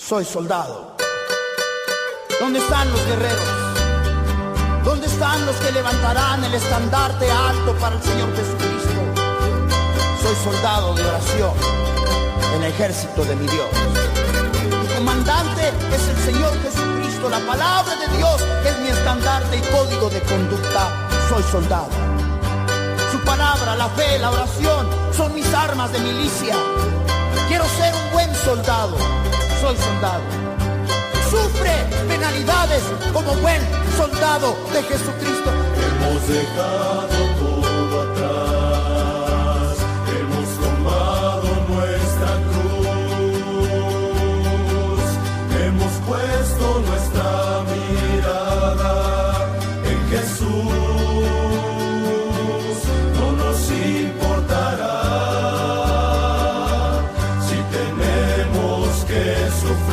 Soy soldado. ¿Dónde están los guerreros? ¿Dónde están los que levantarán el estandarte alto para el Señor Jesucristo? Soy soldado de oración en el ejército de mi Dios. Mi comandante es el Señor Jesucristo. La palabra de Dios es mi estandarte y código de conducta. Soy soldado. Su palabra, la fe, la oración son mis armas de milicia. Quiero ser un buen soldado. Soy soldado. Sufre penalidades como buen soldado de Jesucristo. Hemos dejado todo atrás, hemos tomado nuestra cruz, hemos puesto nuestra mirada en Jesús. No nos importará si tenemos que sufrir,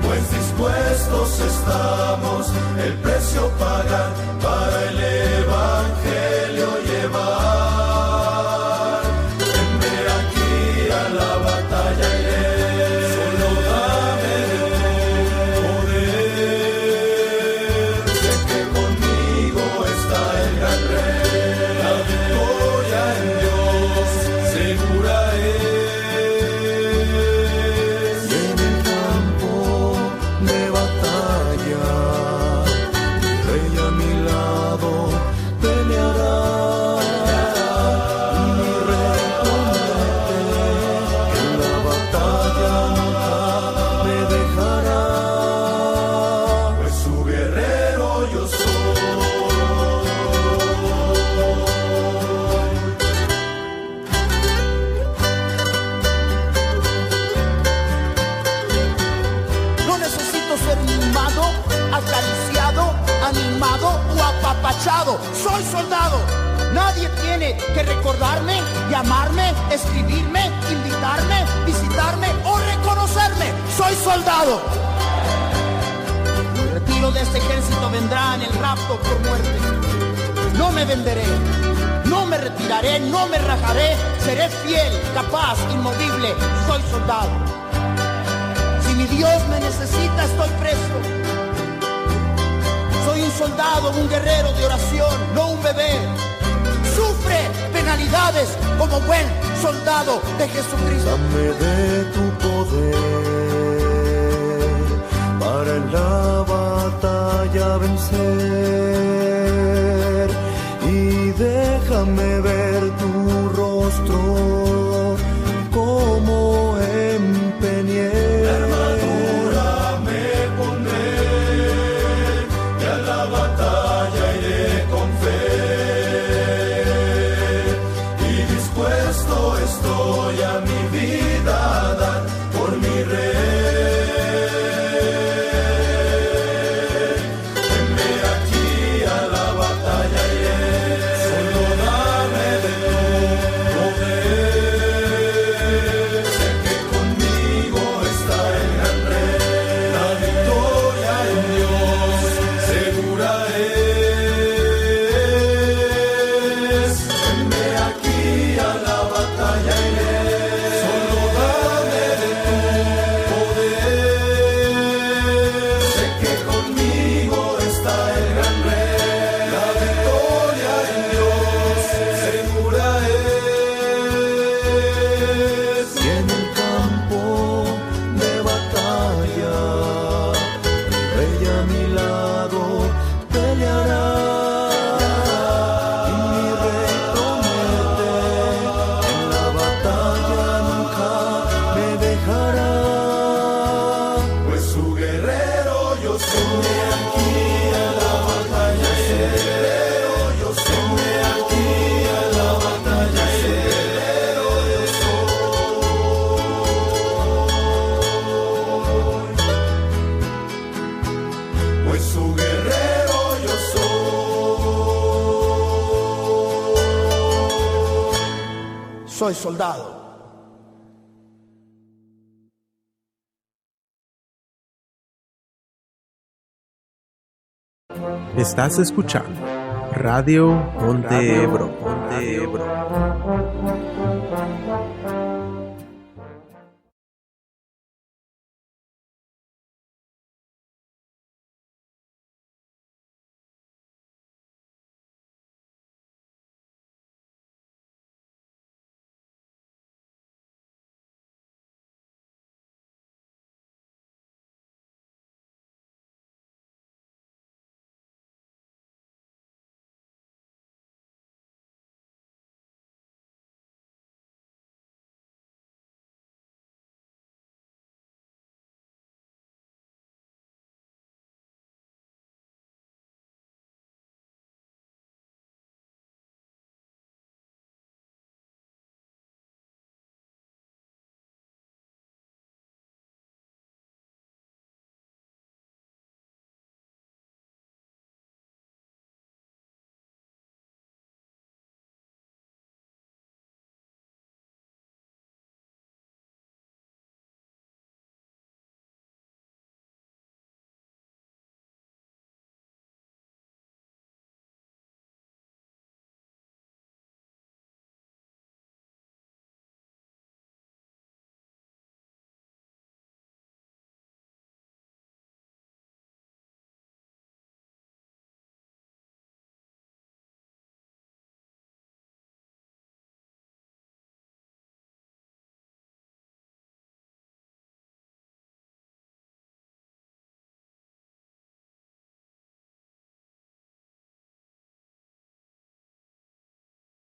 pues dispuestos estamos el precio pagar para el Evangelio llevar. Venme aquí a la batalla iré, solo dame de tu poder. Sé que conmigo está el gran rey, la victoria en Dios segura es. Y en el campo de batalla, mi rey a mi lado peleará. Y mi rey promete que en la batalla nunca me dejará. Pues su guerrero yo soy. No necesito ser mimado, acariciado, animado o apapachado. Soy soldado. Nadie tiene que recordarme, llamarme, escribirme, invitarme, visitarme o reconocerme. Soy soldado. El retiro de este ejército vendrá en el rapto por muerte. No me venderé, no me retiraré, no me rajaré. Seré fiel, capaz, inmovible. Soy soldado. Si mi Dios me necesita, estoy presto. Soy un soldado, un guerrero de oración, no un bebé. Sufre penalidades como buen soldado de Jesucristo. Dame de tu poder para en la batalla vencer, y déjame ver tu rostro como empeñé. La armadura me pondré y a la batalla iré con fe. Y dispuesto estoy a mi vida a dar por mi rey. Venme aquí a la batalla iré, solo dame de tu poder. Sé que conmigo está el gran rey, la victoria en Dios segura es. Venme aquí a la batalla iré, solo dame de tu poder. Sé que conmigo está el gran rey, la victoria en Dios segura es. Y en el campo de batalla, mi rey a mi lado peleará. Y mi rey promete que en la batalla nunca me dejará. Pues su guerrero yo soy. Aquí a la batalla guerrero yo soy. Aquí a la batalla guerrero yo soy. Pues su guerrero yo soy. Soy soldado. Estás escuchando Radio Monte Ebro.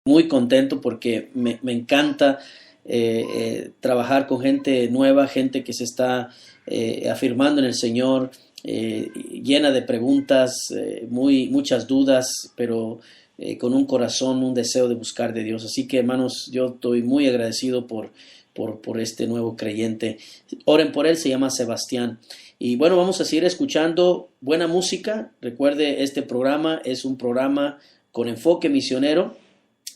muy contento porque me encanta trabajar con gente nueva, gente que se está afirmando en el Señor, llena de preguntas, muchas dudas, pero con un corazón, un deseo de buscar de Dios. Así que, hermanos, yo estoy muy agradecido por este nuevo creyente. Oren por él, se llama Sebastián. Y bueno, vamos a seguir escuchando buena música. Recuerde, este programa es un programa con enfoque misionero,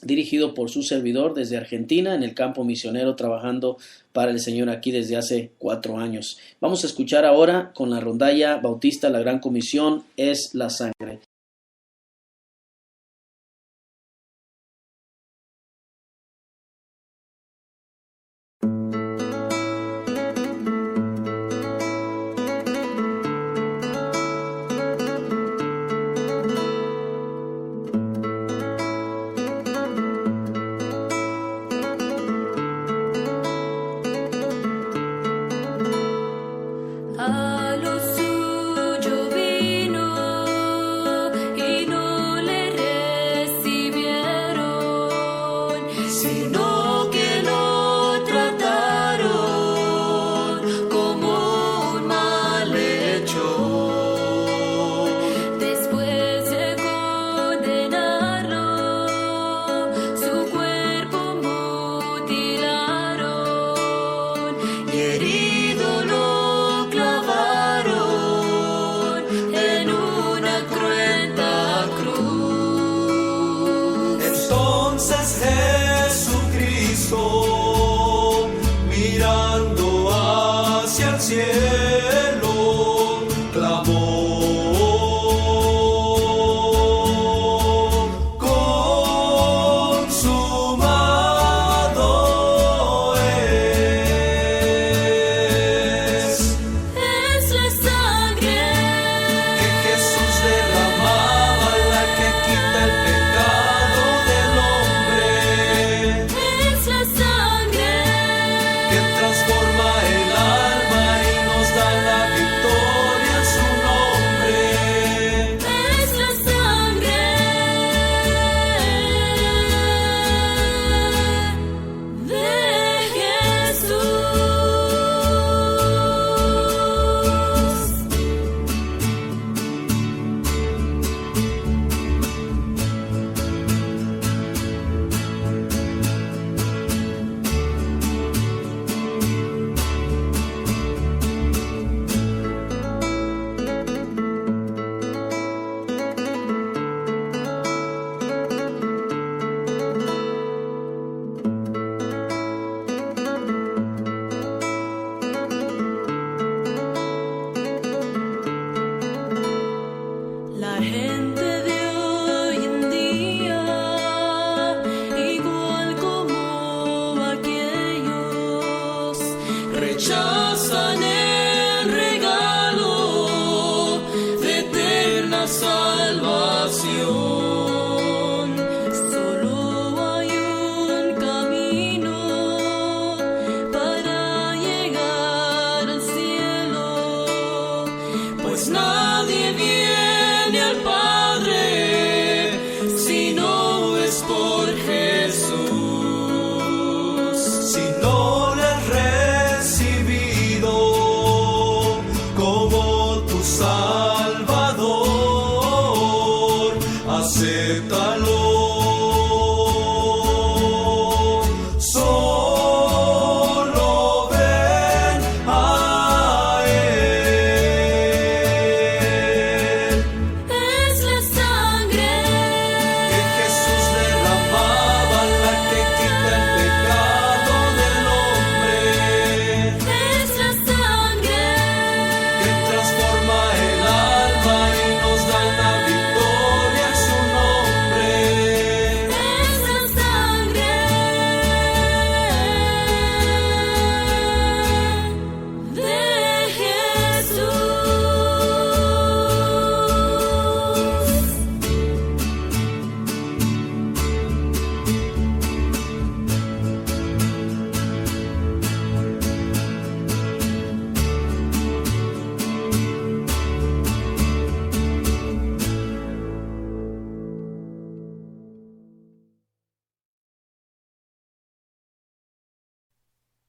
dirigido por su servidor desde Argentina, en el campo misionero, trabajando para el Señor aquí desde hace 4 años. Vamos a escuchar ahora con la rondalla bautista La Gran Comisión, Es la Sangre. A lo suyo vino y no le recibieron, sino que lo trataron como un malhechor. Después de condenarlo, su cuerpo mutilaron y herido lo clavaron en una cruenta cruz. Entonces Jesucristo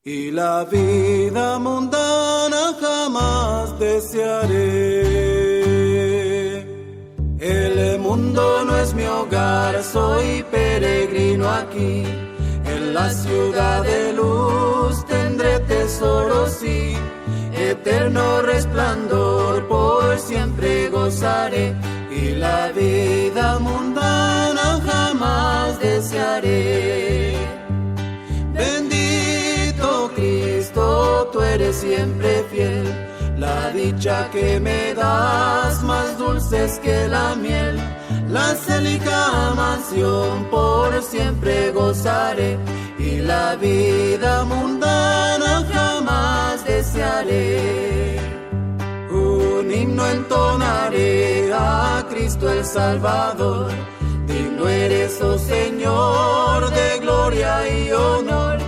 y la vida mundana jamás desearé. El mundo no es mi hogar, soy peregrino aquí. En la ciudad de luz tendré tesoros, sí, eterno resplandor por siempre gozaré, y la vida mundana jamás desearé. Bendito Cristo, tú eres siempre fiel, la dicha que me das más dulce es que la miel. La célica mansión por siempre gozaré, y la vida mundana jamás desearé. Un himno entonaré a Cristo el Salvador, digno eres, oh Señor, de gloria y honor.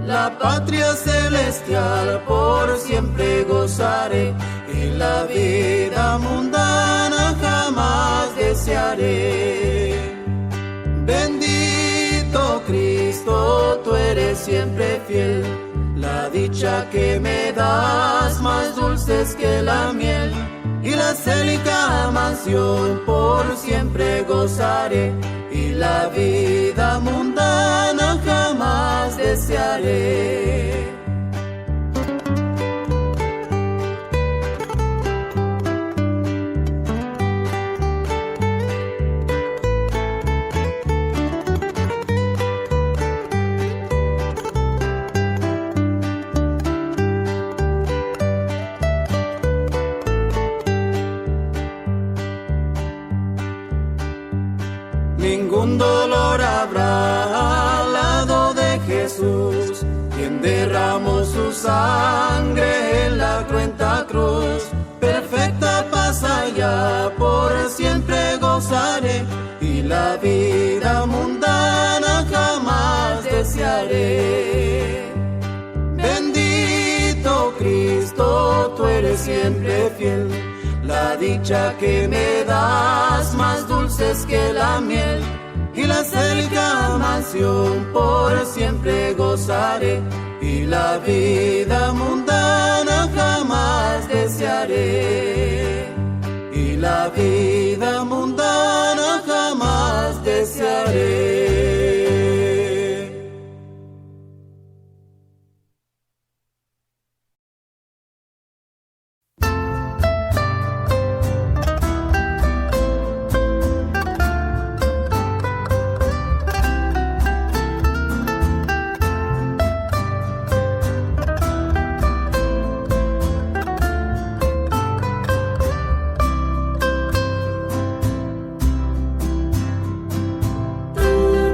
La patria celestial por siempre gozaré, y la vida mundana jamás desearé. Bendito Cristo, tú eres siempre fiel, la dicha que me das más dulce es que la miel, y la célica mansión por siempre gozaré, y la vida mundana jamás desearé. Ningún dolor habrá al lado de Jesús, quien derramó su sangre en la cruenta cruz. Perfecta paz allá por siempre gozaré, y la vida mundana jamás desearé. Bendito Cristo, tú eres siempre fiel, la dicha que me das más dulce es que la miel, y la célica mansión por siempre gozaré, y la vida mundana jamás desearé, y la vida mundana jamás desearé. Tú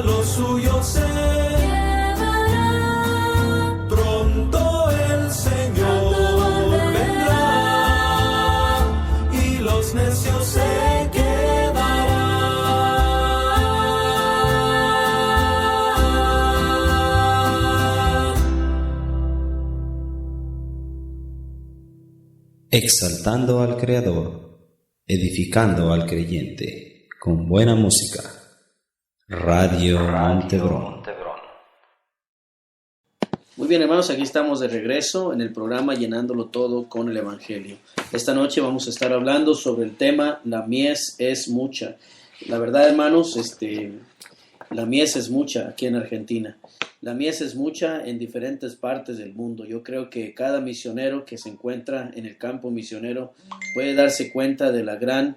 los suyos se llevará. pronto el Señor vendrá y los necios se quedarán. Exaltando al Creador, edificando al creyente, con buena música. Radio Montebrón. Muy bien, hermanos, aquí estamos de regreso en el programa Llenándolo Todo con el Evangelio. Esta noche vamos a estar hablando sobre el tema La mies es mucha. La verdad, hermanos, la mies es mucha aquí en Argentina. La mies es mucha en diferentes partes del mundo. Yo creo que cada misionero que se encuentra en el campo misionero puede darse cuenta de la gran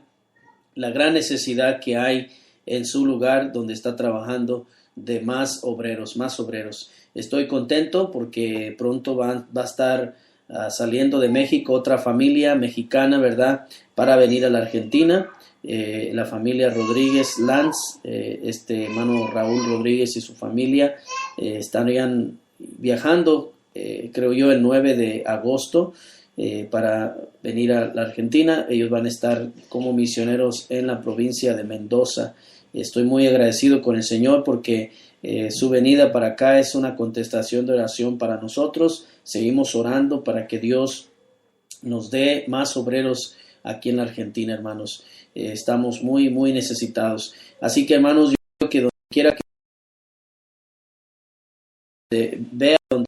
necesidad que hay en su lugar donde está trabajando de más obreros. Estoy contento porque pronto va a estar saliendo de México otra familia mexicana, ¿verdad?, para venir a la Argentina. La familia Rodríguez Lanz, hermano Raúl Rodríguez y su familia estarían viajando, creo yo, el 9 de agosto para venir a la Argentina. Ellos van a estar como misioneros en la provincia de Mendoza. Estoy muy agradecido con el Señor porque su venida para acá es una contestación de oración para nosotros. Seguimos orando para que Dios nos dé más obreros aquí en la Argentina, hermanos. Estamos muy, muy necesitados. Así que, hermanos, yo creo que donde quiera que vea donde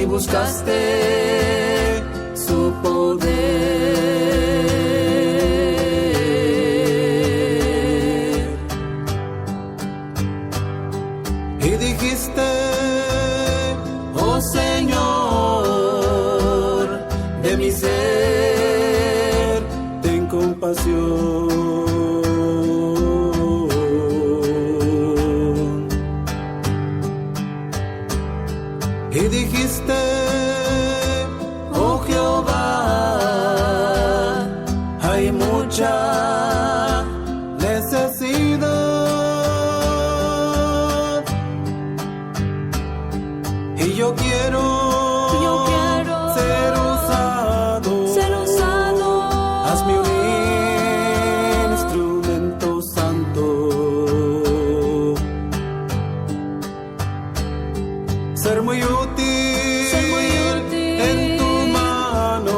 buscaste su poder y dijiste, oh Señor, de mi ser ten compasión. Y dijiste, oh Jehová, hay mucha necesidad y yo quiero ser usado, hazme un instrumento santo, ser muy útil en tu mano,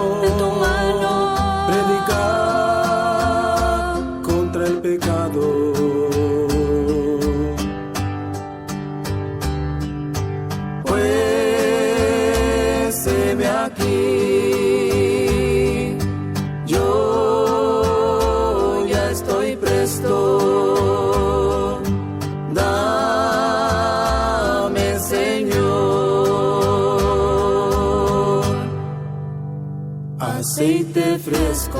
predicar contra el pecado. Pues heme aquí, yo ya estoy presto, dame Señor aceite fresco.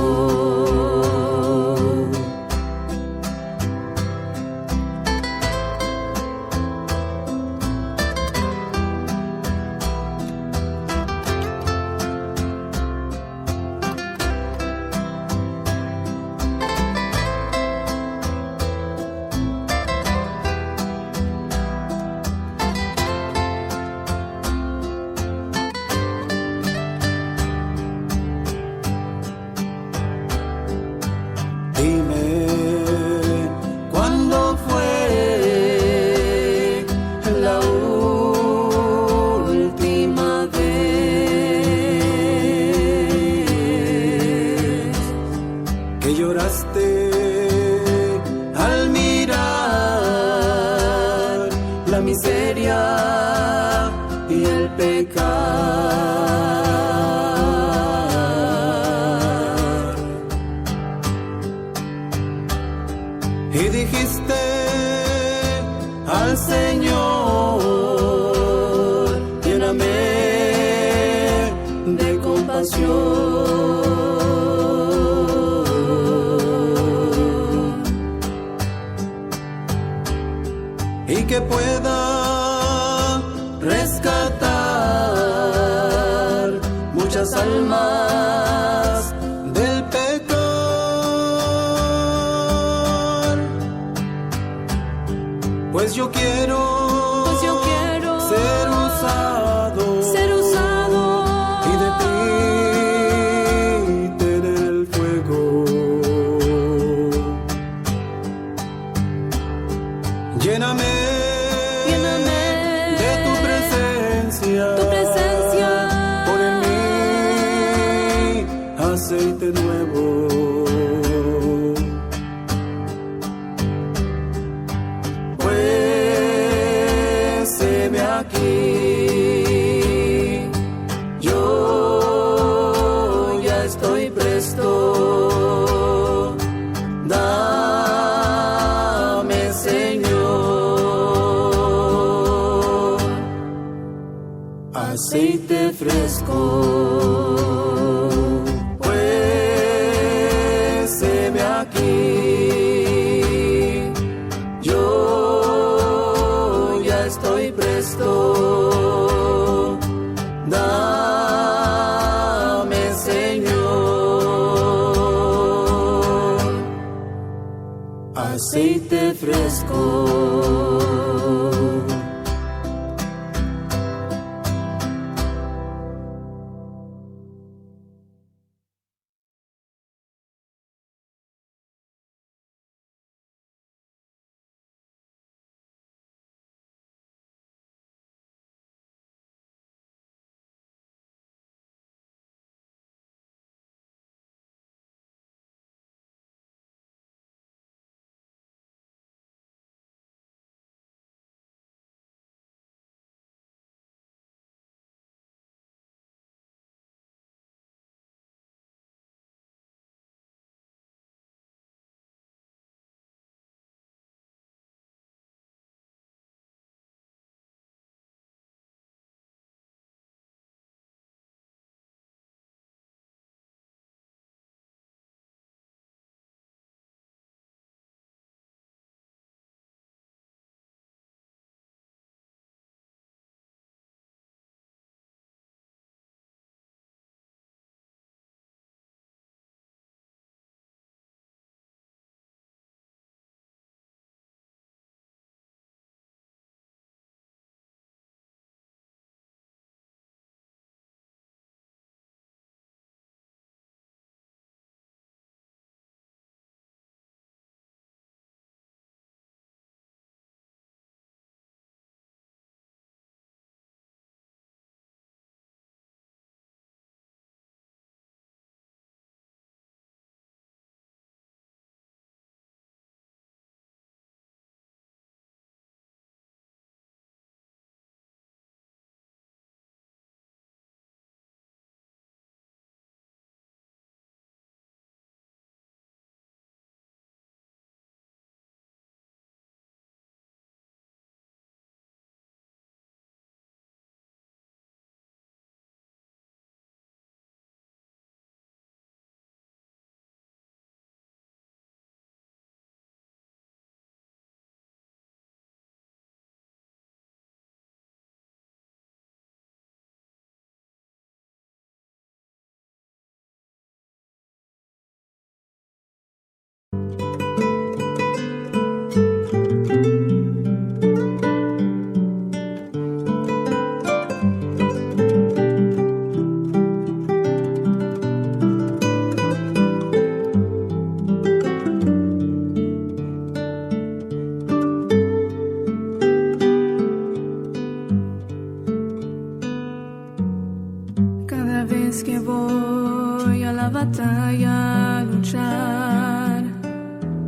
al Señor, lléname de compasión. Y que pueda rescatar muchas almas del pecado, pues yo quiero ser usado y de ti tener el fuego. Lléname de tu presencia, pon en mí aceite nuevo. Pues heme aquí, yo ya estoy presto. Dame, Señor, aceite fresco. Pues heme aquí, yo ya estoy presto. Dame, Señor, aceite fresco. batalla a luchar.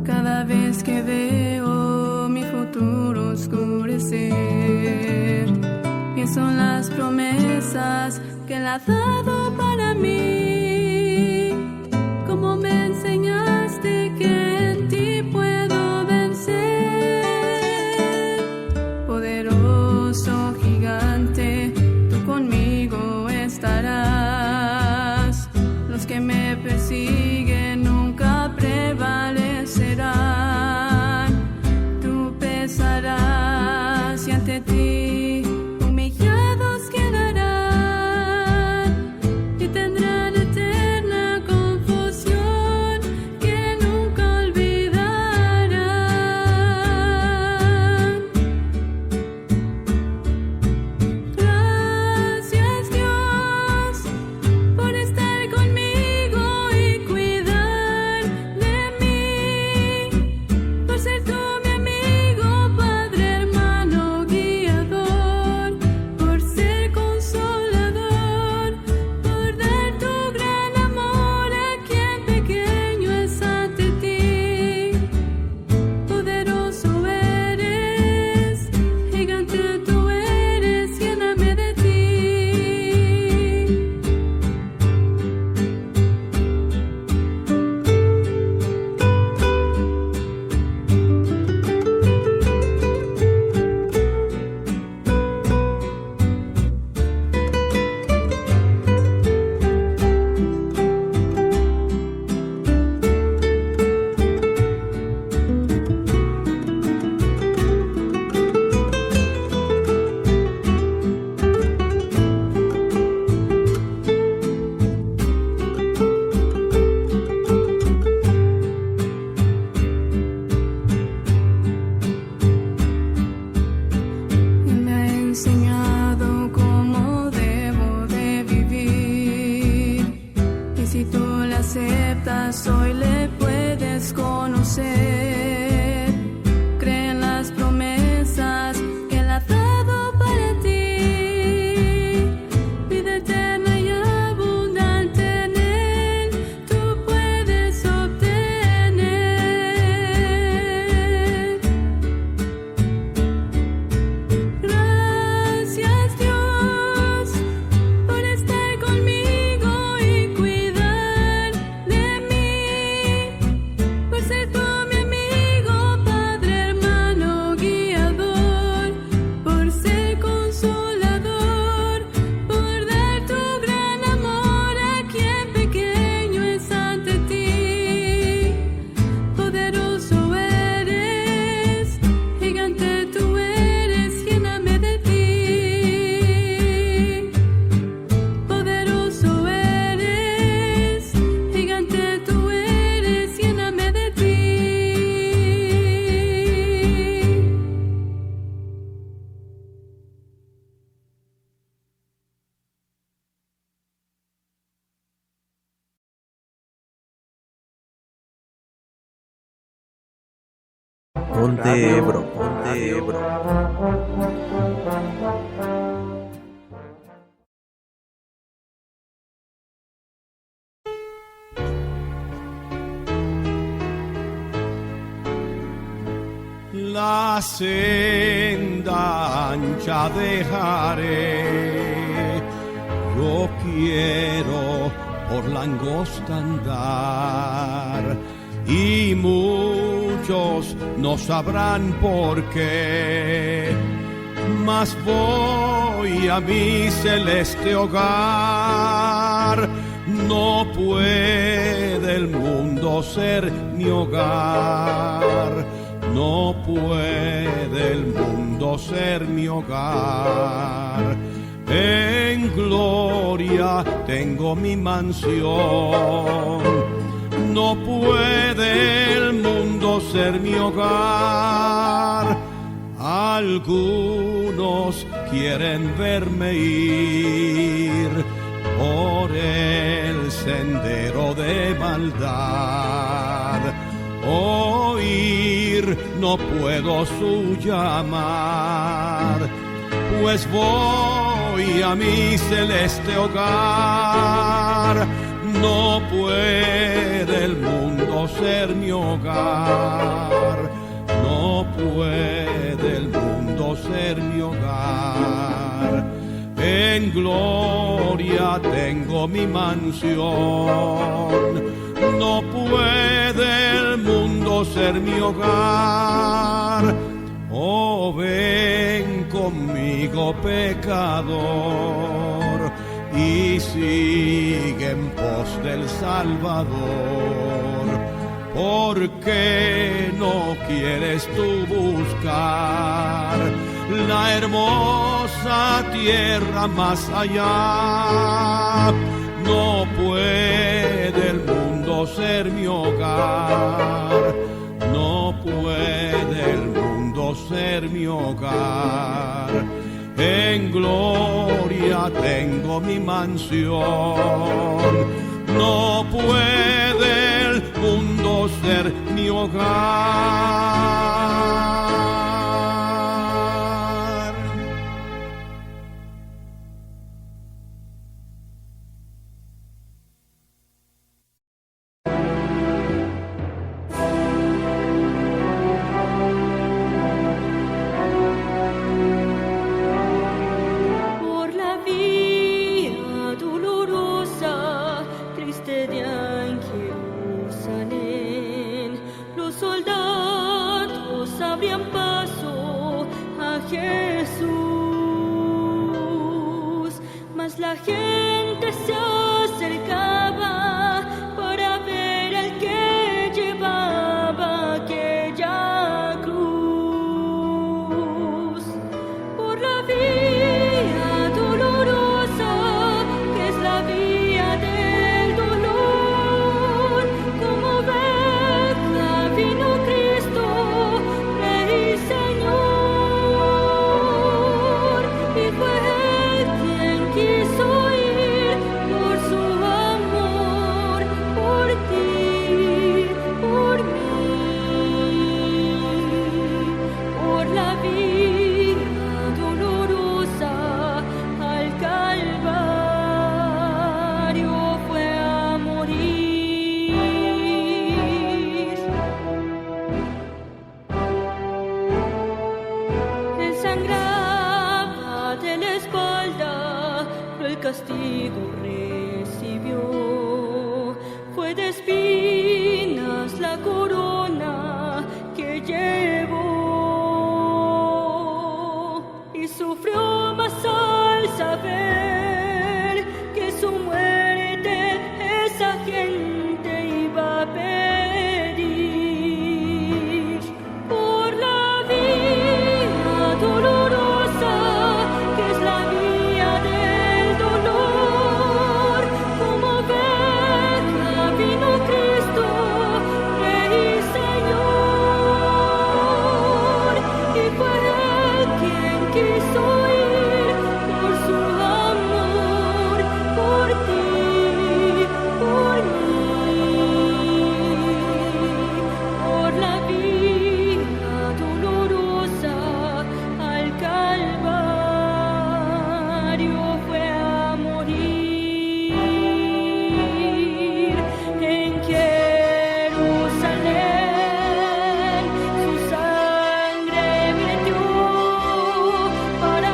Cada vez que veo mi futuro oscurecer, pienso en las promesas que Él ha dado para mí. Como me enseñaste que en ti puedo vencer. ante ti, humillados quedarán y tendrán eterna confusión que nunca olvidarán. Gracias Dios por estar conmigo y cuidar de mí, por ser tú mi amigo, Padre, hermano, guiador, por ser consolador, por dar tu gran amor a quien pequeño es ante ti. Poderoso eres, gigante tú eres, lléname de ti. Me ha enseñado cómo debo de vivir, y si tú le aceptas hoy le puedes conocer. Cree en las promesas que él ha dado para ti, vida eterna y abundante en él tú puedes obtener. Gracias Dios por estar conmigo y cuidar de mí, por ser tú mi amigo, Padre, hermano, guiador, por ser consolador, por dar tu gran amor a quien pequeño es ante ti. Poderoso eres, gigante tú eres, lléname de ti. Poderoso eres, gigante tú eres, lléname de ti. Ponte Bro, Ponte Bro. La senda ancha dejaré, yo quiero por la angosta andar, y muchos no sabrán por qué, mas voy a mi celeste hogar. No puede el mundo ser mi hogar, no puede el mundo ser mi hogar. En gloria tengo mi mansión, no puede el mundo ser mi hogar. Algunos quieren verme ir por el sendero de maldad, oír no puedo su llamar, pues voy a mi celeste hogar. No puede el mundo ser mi hogar, no puede el mundo ser mi hogar. En gloria tengo mi mansión, no puede el mundo ser mi hogar. Oh, ven conmigo, pecador, y sigue en pos del Salvador. ¿Por qué no quieres tú buscar la hermosa tierra más allá. No puede el mundo ser mi hogar, no puede el mundo ser mi hogar. En gloria tengo mi mansión, no puede el mundo ser mi hogar. La gente se acercaba para ver al que llevaba aquella cruz. Por la vía dolorosa, que es la vía del dolor, como oveja vino Cristo, Rey y Señor, y fue quiso ir por su amor, por ti, por mí, por la vía dolorosa al Calvario fue a morir. Ensangraba de la espalda, el castigo recibió, fue de espinas la corona que llevó, y sufrió más al saber que su muerte esa gente iba a pedir. Por la vía dolorosa, que es la vía del dolor, como oveja vino Cristo, Rey y Señor, y fue Él quien quiso ir por su amor, por ti, por mí, por la vía dolorosa al Calvario fue a morir. En Jerusalén su sangre vertió para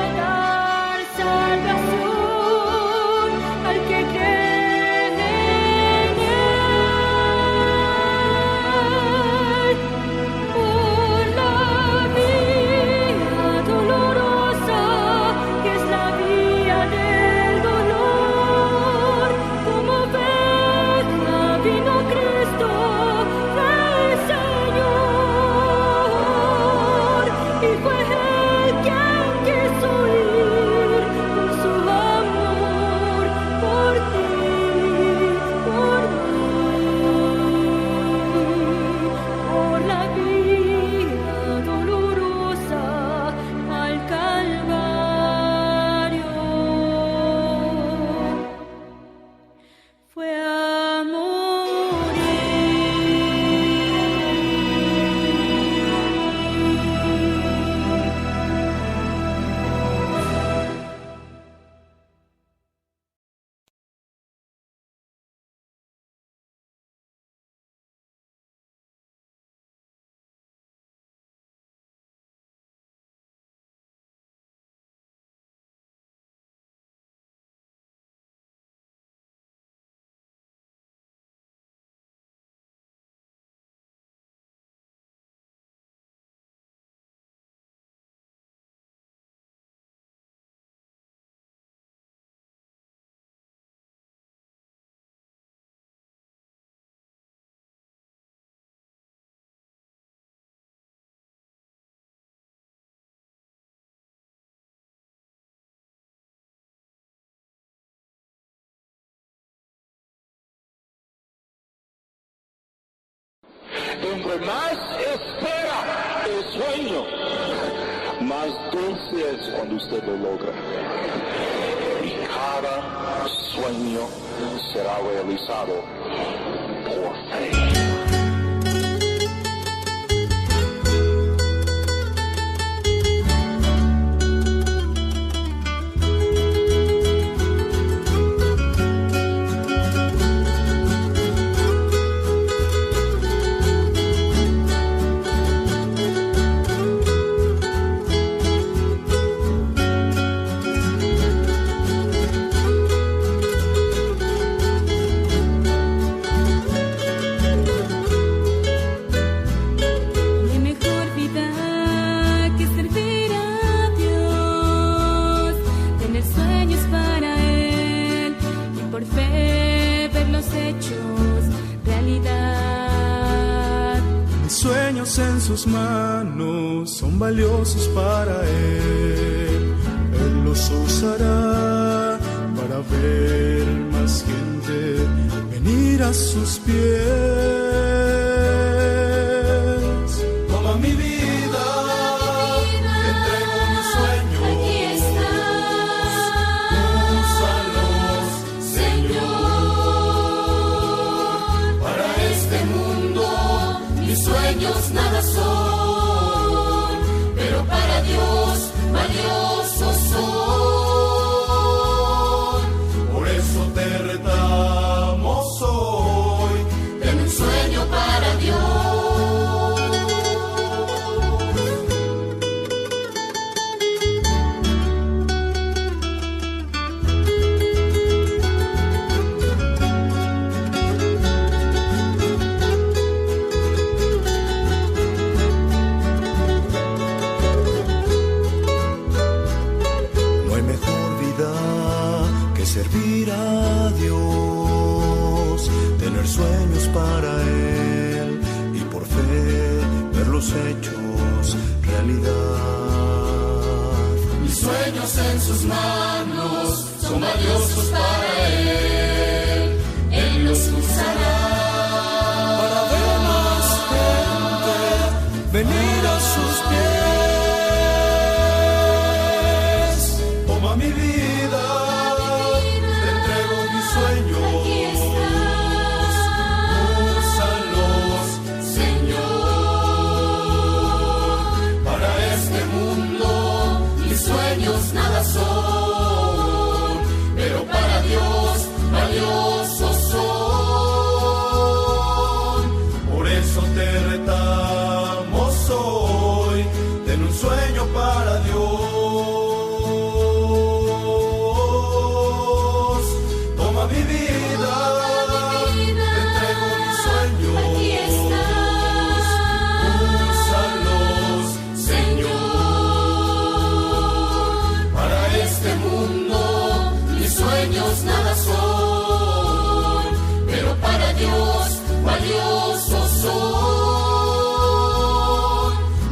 Entre más espera el sueño, más dulce es cuando usted lo logra. Y cada sueño será realizado por fe. En sus manos son valiosos para Él. Él los usará para ver más gente venir a sus pies. Toma mi vida, te entrego mis sueños. Aquí están, úsalos, Señor, para este mundo. Mis sueños nada son, pero para Dios valiosos son. Por eso te retamos hoy. Ten un sueño para Dios. Servir a Dios, tener sueños para Él y por fe ver los hechos realidad. Mis sueños en sus manos son valiosos para Él. Él los usará para ver más gente venir a sus pies. Toma mi vida. Nada son, pero para Dios valiosos son. Por eso te retamos hoy, ten un sueño para Dios. Toma mi vida, te entrego mis sueños. Aquí estás, úsalos, Señor. Este mundo, mis sueños nada son, pero para Dios valiosos son.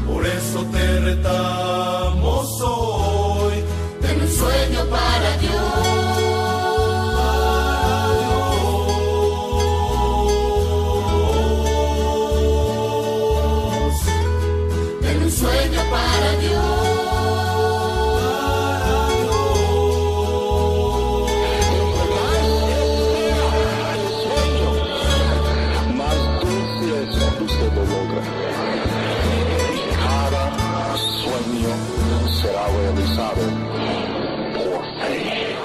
Por eso te retamos hoy, ten un sueño para Dios. Ten un sueño para Dios. Será realizado por fe.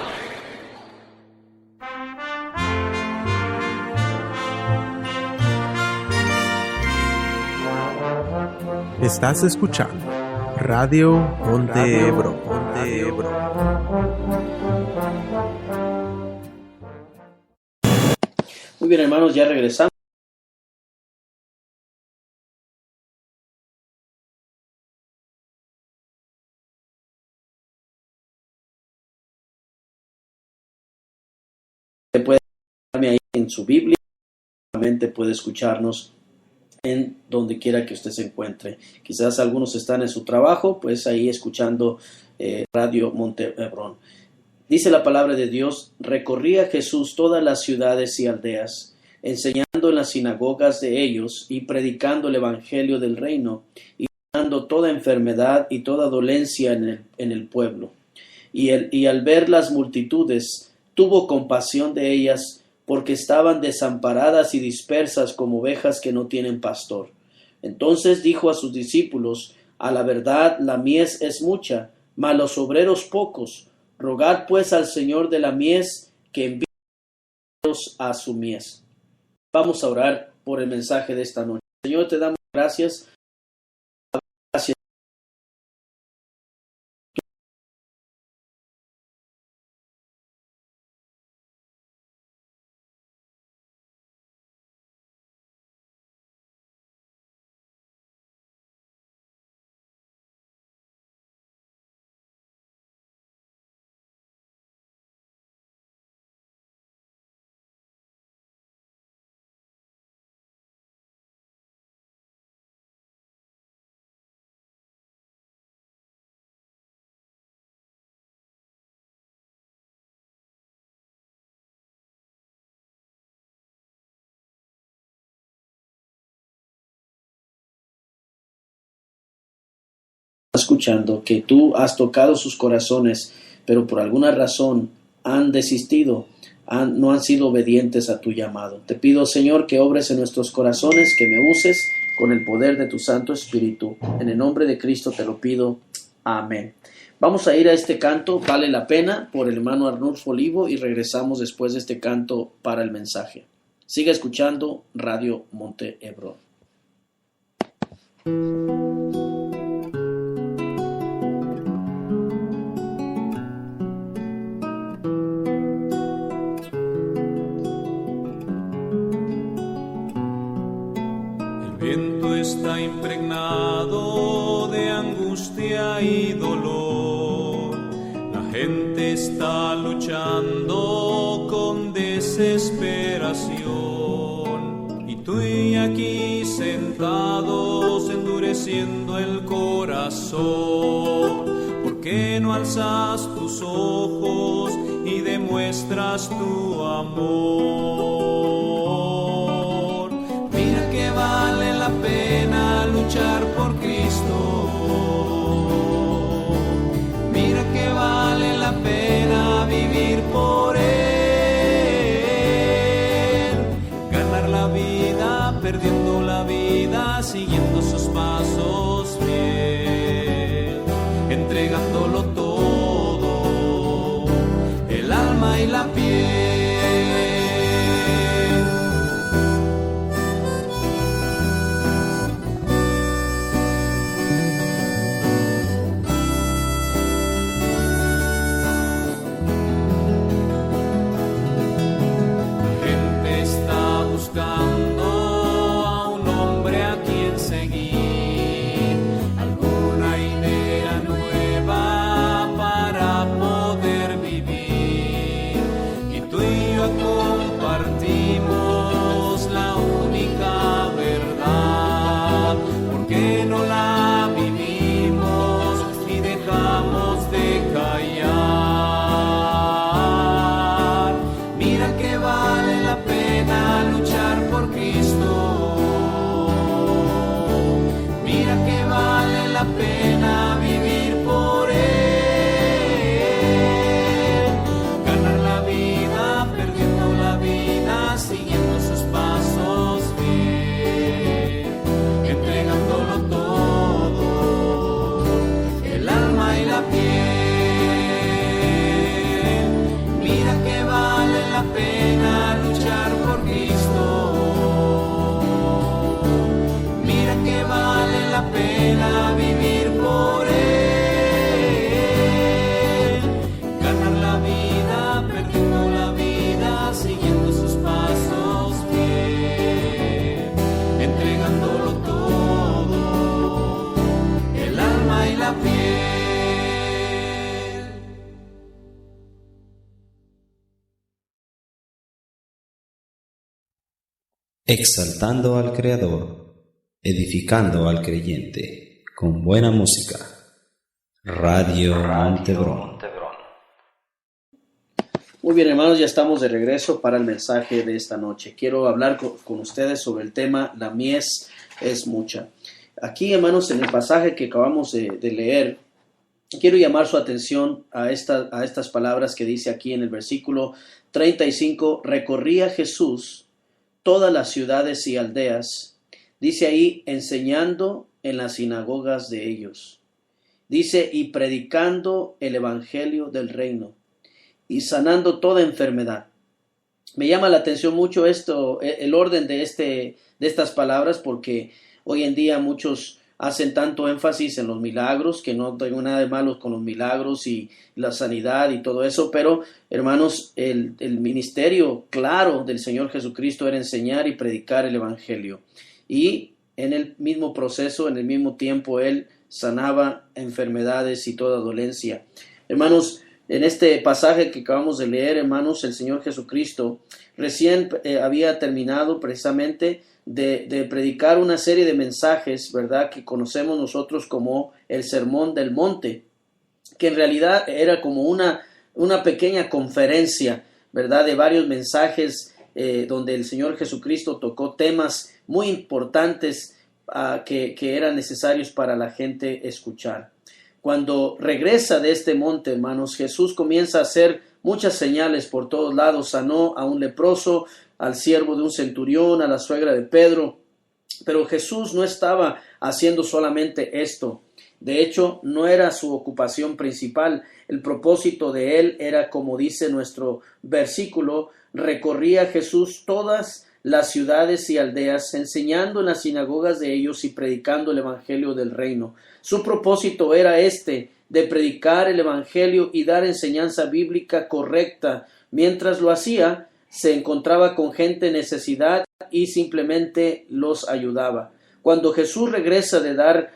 Estás escuchando Radio Montebro. Muy bien, hermanos, ya regresamos. Puede escucharme ahí en su Biblia, puede escucharnos en donde quiera que usted se encuentre. Quizás algunos están en su trabajo, pues ahí escuchando Radio Montebrón. Dice la palabra de Dios: recorría Jesús todas las ciudades y aldeas, enseñando en las sinagogas de ellos y predicando el evangelio del reino y sanando toda enfermedad y toda dolencia en el pueblo. Y al ver las multitudes, tuvo compasión de ellas, porque estaban desamparadas y dispersas como ovejas que no tienen pastor. Entonces dijo a sus discípulos: a la verdad la mies es mucha, mas los obreros pocos. Rogad pues al Señor de la mies que envíe a su mies. Vamos a orar por el mensaje de esta noche. Señor, te damos gracias. Gracias. Escuchando que tú has tocado sus corazones, pero por alguna razón han desistido, no han sido obedientes a tu llamado. Te pido, Señor, que obres en nuestros corazones, que me uses con el poder de tu Santo Espíritu. En el nombre de Cristo te lo pido. Amén. Vamos a ir a este canto, Vale la Pena, por el hermano Arnulfo Olivo, y regresamos después de este canto para el mensaje. Siga escuchando Radio Monte Hebrón. Está impregnado de angustia y dolor. La gente está luchando con desesperación. Y tú y aquí sentados endureciendo el corazón. ¿Por qué no alzas tus ojos y demuestras tu amor? Mira que vale la pena luchar por Cristo. Mira que vale la pena vivir por Él. Ganar la vida, perdiendo la vida, siguiendo sus pasos fiel. Entregándolo todo, el alma y la piel. Pena vivir por Él, ganar la vida, perdiendo la vida, siguiendo sus pasos fiel, entregándolo todo, el alma y la piel. Mira que vale la pena luchar por Cristo. Mira que vale la pena vivir por Él, ganar la vida, perdiendo la vida, siguiendo sus pasos fiel, entregándolo todo, el alma y la piel. Exaltando al Creador, edificando al creyente, con buena música. Radio Monte Hebrón. Muy bien, hermanos, ya estamos de regreso para el mensaje de esta noche. Quiero hablar con ustedes sobre el tema La mies es mucha. Aquí, hermanos, en el pasaje que acabamos de leer, quiero llamar su atención a estas palabras que dice aquí en el versículo 35. Recorría Jesús todas las ciudades y aldeas, dice ahí, enseñando en las sinagogas de ellos. Dice, y predicando el evangelio del reino, y sanando toda enfermedad. Me llama la atención mucho el orden de estas palabras, porque hoy en día muchos hacen tanto énfasis en los milagros, que no tengo nada de malo con los milagros y la sanidad y todo eso, pero hermanos, el ministerio claro del Señor Jesucristo era enseñar y predicar el evangelio. Y en el mismo proceso, en el mismo tiempo, Él sanaba enfermedades y toda dolencia. Hermanos, en este pasaje que acabamos de leer, hermanos, el Señor Jesucristo recién había terminado precisamente de predicar una serie de mensajes, ¿verdad?, que conocemos nosotros como el Sermón del Monte, que en realidad era como una pequeña conferencia, ¿verdad?, de varios mensajes donde el Señor Jesucristo tocó temas muy importantes que eran necesarios para la gente escuchar. Cuando regresa de este monte, hermanos, Jesús comienza a hacer muchas señales por todos lados. Sanó a un leproso, al siervo de un centurión, a la suegra de Pedro. Pero Jesús no estaba haciendo solamente esto. De hecho, no era su ocupación principal. El propósito de él era, como dice nuestro versículo, recorría Jesús todas las ciudades y aldeas, enseñando en las sinagogas de ellos y predicando el evangelio del reino. Su propósito era de predicar el evangelio y dar enseñanza bíblica correcta. Mientras lo hacía, se encontraba con gente en necesidad y simplemente los ayudaba. Cuando Jesús regresa de dar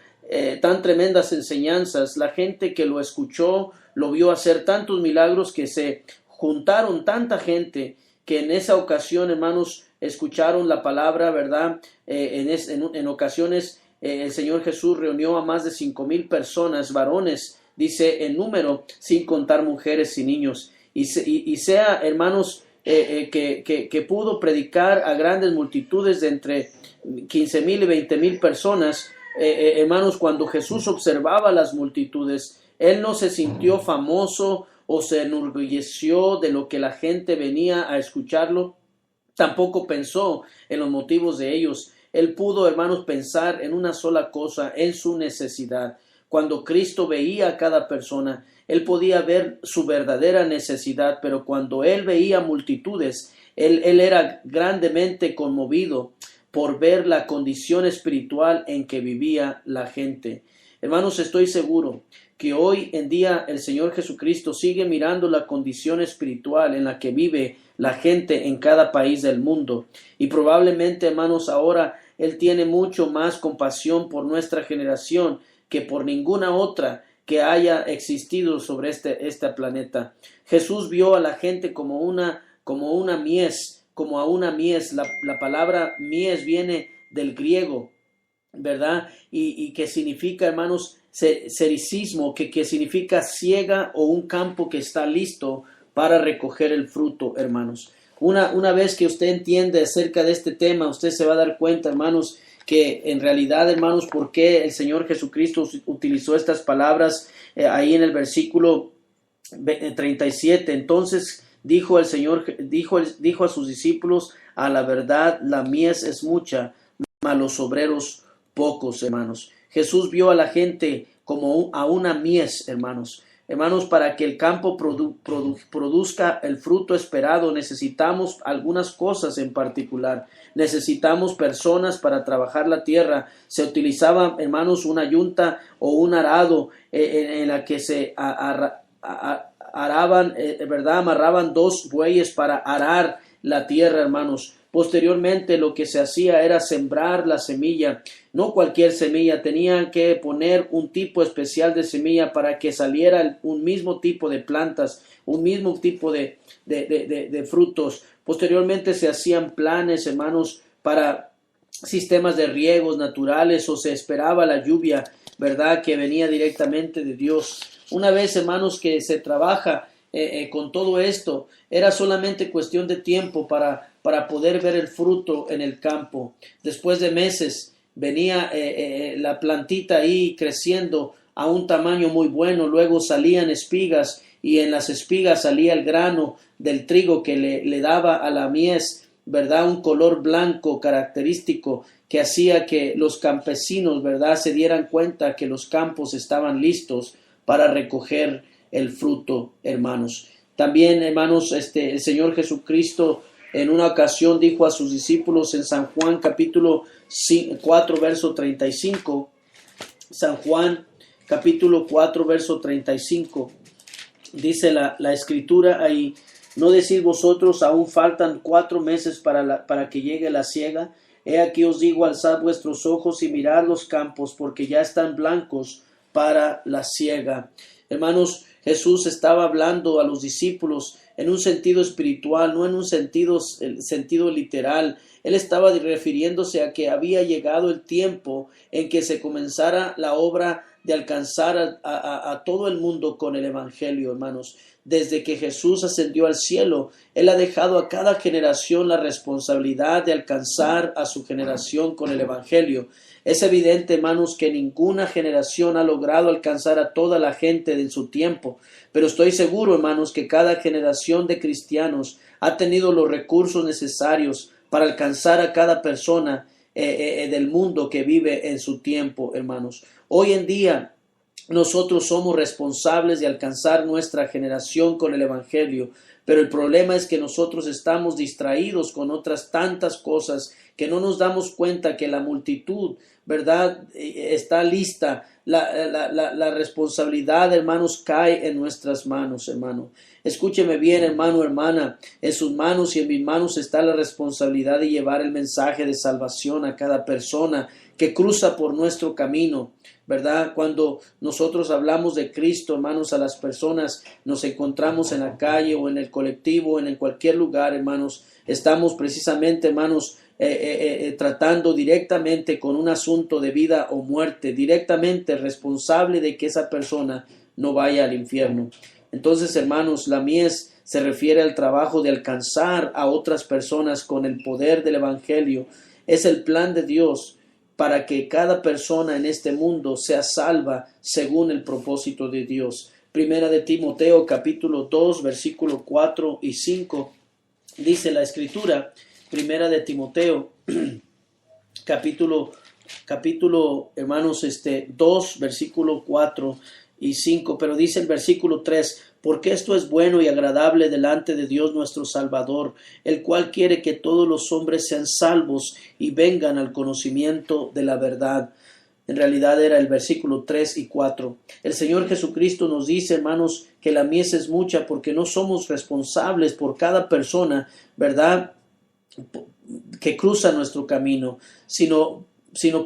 tan tremendas enseñanzas, la gente que lo escuchó lo vio hacer tantos milagros que se juntaron tanta gente que en esa ocasión, hermanos, escucharon la palabra, ¿verdad? En ocasiones el Señor Jesús reunió a más de 5,000 personas, varones, dice en número, sin contar mujeres y niños. Y sea, hermanos, que pudo predicar a grandes multitudes de entre 15,000 y 20,000 personas. Hermanos, cuando Jesús observaba las multitudes, Él no se sintió famoso o se enorgulleció de lo que la gente venía a escucharlo. Tampoco pensó en los motivos de ellos. Él pudo, hermanos, pensar en una sola cosa, en su necesidad. Cuando Cristo veía a cada persona, Él podía ver su verdadera necesidad, pero cuando Él veía multitudes, Él era grandemente conmovido por ver la condición espiritual en que vivía la gente. Hermanos, estoy seguro que hoy en día el Señor Jesucristo sigue mirando la condición espiritual en la que vive la gente en cada país del mundo. Y probablemente, hermanos, ahora Él tiene mucho más compasión por nuestra generación que por ninguna otra que haya existido sobre este planeta. Jesús vio a la gente como una mies, como a una mies. La palabra mies viene del griego, ¿verdad? Y que significa, hermanos, sericismo, que significa siega o un campo que está listo para recoger el fruto, hermanos. Una vez que usted entiende acerca de este tema, usted se va a dar cuenta, hermanos, que en realidad, hermanos, por qué el Señor Jesucristo utilizó estas palabras ahí en el versículo 37. Entonces dijo el Señor, dijo a sus discípulos, a la verdad la mies es mucha, mas los obreros pocos, hermanos. Jesús vio a la gente como a una mies, hermanos. Hermanos, para que el campo produzca el fruto esperado, necesitamos algunas cosas en particular. Necesitamos personas para trabajar la tierra. Se utilizaba, hermanos, una yunta o un arado en la que se araban, ¿verdad? Amarraban 2 bueyes para arar la tierra, hermanos. Posteriormente lo que se hacía era sembrar la semilla, no cualquier semilla, tenían que poner un tipo especial de semilla para que saliera un mismo tipo de plantas, un mismo tipo de frutos. Posteriormente se hacían planes, hermanos, para sistemas de riegos naturales o se esperaba la lluvia, ¿verdad?, que venía directamente de Dios. Una vez, hermanos, que se trabaja con todo esto, era solamente cuestión de tiempo para poder ver el fruto en el campo. Después de meses venía la plantita ahí creciendo a un tamaño muy bueno, luego salían espigas y en las espigas salía el grano del trigo que le daba a la mies, ¿verdad? Un color blanco característico que hacía que los campesinos, ¿verdad?, se dieran cuenta que los campos estaban listos para recoger el fruto, hermanos. También, hermanos, el Señor Jesucristo en una ocasión dijo a sus discípulos en San Juan capítulo 4 verso 35, San Juan capítulo 4 verso 35, dice la escritura ahí: ¿no decís vosotros, aún faltan 4 meses para que llegue la siega? He aquí os digo, alzad vuestros ojos y mirad los campos, porque ya están blancos para la siega. Hermanos, Jesús estaba hablando a los discípulos en un sentido espiritual, no en un sentido literal. Él estaba refiriéndose a que había llegado el tiempo en que se comenzara la obra de alcanzar a todo el mundo con el Evangelio, hermanos. Desde que Jesús ascendió al cielo, Él ha dejado a cada generación la responsabilidad de alcanzar a su generación con el Evangelio. Es evidente, hermanos, que ninguna generación ha logrado alcanzar a toda la gente en su tiempo, pero estoy seguro, hermanos, que cada generación de cristianos ha tenido los recursos necesarios para alcanzar a cada persona del mundo que vive en su tiempo, hermanos. Hoy en día nosotros somos responsables de alcanzar nuestra generación con el Evangelio, pero el problema es que nosotros estamos distraídos con otras tantas cosas que no nos damos cuenta que la multitud, ¿verdad?, está lista. La responsabilidad, hermanos, cae en nuestras manos, hermano. Escúcheme bien, hermano, hermana. En sus manos y en mis manos está la responsabilidad de llevar el mensaje de salvación a cada persona que cruza por nuestro camino, ¿verdad? Cuando nosotros hablamos de Cristo, hermanos, a las personas, nos encontramos en la calle o en el colectivo o en cualquier lugar, hermanos, estamos precisamente, hermanos, tratando directamente con un asunto de vida o muerte, directamente responsable de que esa persona no vaya al infierno. Entonces, hermanos, la mies se refiere al trabajo de alcanzar a otras personas con el poder del Evangelio. Es el plan de Dios para que cada persona en este mundo sea salva según el propósito de Dios. Primera de Timoteo capítulo 2 versículo 4 y 5 dice la escritura. Primera de Timoteo capítulo hermanos 2 versículo 4 y 5, pero dice el versículo 3: porque esto es bueno y agradable delante de Dios nuestro Salvador, el cual quiere que todos los hombres sean salvos y vengan al conocimiento de la verdad. En realidad era el versículo 3 y 4. El Señor Jesucristo nos dice, hermanos, que la mies es mucha porque no somos responsables por cada persona, ¿verdad?, que cruza nuestro camino, sino